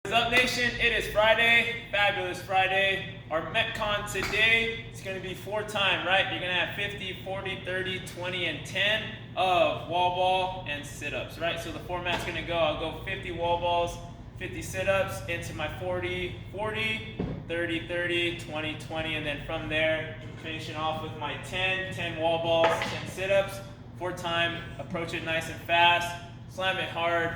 What's up, nation? It is Friday, fabulous Friday. Our Metcon today is going to be 4-time, right? You're going to have 50, 40, 30, 20, and 10 of wall ball and sit-ups, right? So the format's going to go, I'll go 50 wall balls, 50 sit-ups into my 40, 40, 30, 30, 20, 20, and then from there, finishing off with my 10 wall balls, 10 sit-ups, 4-time, approach it nice and fast, slam it hard.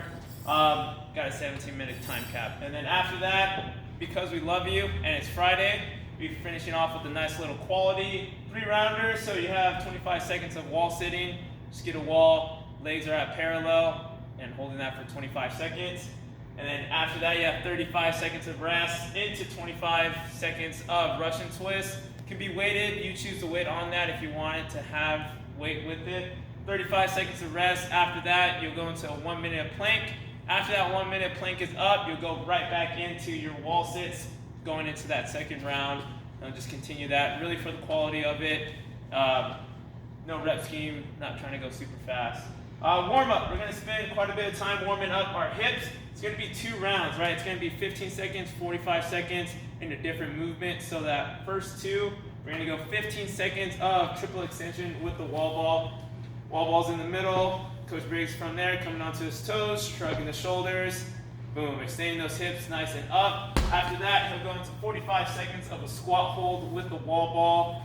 Got a 17-minute time cap. And then after that, because we love you and it's Friday, we're finishing off with a nice little quality 3-rounder. So you have 25 seconds of wall sitting, just get a wall, legs are at parallel, and holding that for 25 seconds. And then after that, you have 35 seconds of rest into 25 seconds of Russian twist. It can be weighted. You choose the weight on that if you want it to have weight with it. 35 seconds of rest. After that, you'll go into a 1-minute plank. After that 1-minute plank is up, you'll go right back into your wall sits, going into that second round. And just continue that, really for the quality of it. No rep scheme, not trying to go super fast. Warm up, we're gonna spend quite a bit of time warming up our hips. It's gonna be 2 rounds, right? It's gonna be 15 seconds, 45 seconds in a different movement. So that first 2, we're gonna go 15 seconds of triple extension with the wall ball. Wall ball's in the middle. Coach Briggs from there, coming onto his toes, shrugging the shoulders, boom, extending those hips nice and up. After that, he'll go into 45 seconds of a squat hold with the wall ball.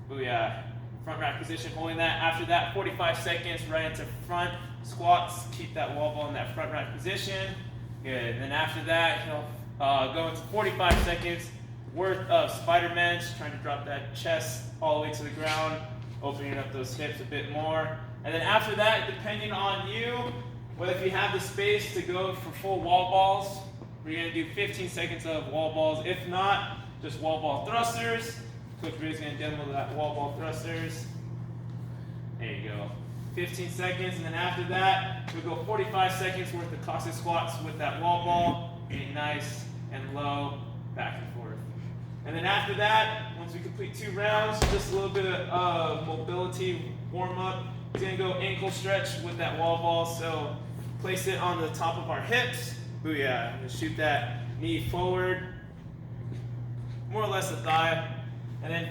Booyah. Front rack position, holding that. After that, 45 seconds right into front squats. Keep that wall ball in that front rack position. Good. And then after that, he'll go into 45 seconds worth of spider bench, trying to drop that chest all the way to the ground, opening up those hips a bit more. And then after that, depending on you, whether if you have the space to go for full wall balls, we're gonna do 15 seconds of wall balls. If not, just wall ball thrusters. Coach Briggs is gonna demo that wall ball thrusters. There you go. 15 seconds, and then after that, we'll go 45 seconds worth of Cossack squats with that wall ball, getting nice and low, back and forth. And then after that, once we complete 2 rounds, just a little bit of mobility warm up. It's gonna go ankle stretch with that wall ball. So place it on the top of our hips. Booyah. And shoot that knee forward, more or less a thigh. And then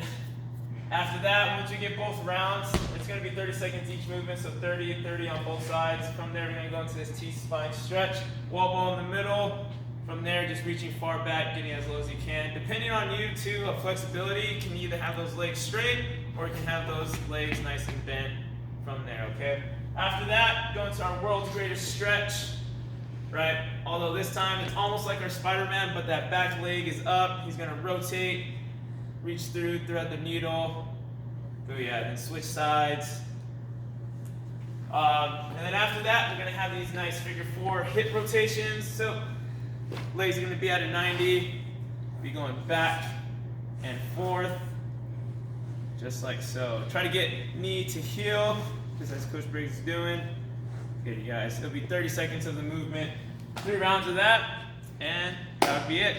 after that, once you get both rounds, it's gonna be 30 seconds each movement. So 30, 30 on both sides. From there, we're gonna go into this T-spine stretch. Wall ball in the middle. From there, just reaching far back, getting as low as you can. Depending on you too, flexibility, you can either have those legs straight or you can have those legs nice and bent from there, okay? After that, go into our world's greatest stretch, right? Although this time it's almost like our Spider-Man, but that back leg is up. He's gonna rotate, reach through, thread the needle. Booyah, then switch sides. And then after that, we're gonna have these nice figure 4 hip rotations. So legs are gonna be at a 90, be going back and forth, just like so. Try to get knee to heel, just as Coach Briggs is doing. Good, you guys. It'll be 30 seconds of the movement, 3 rounds of that, and that would be it.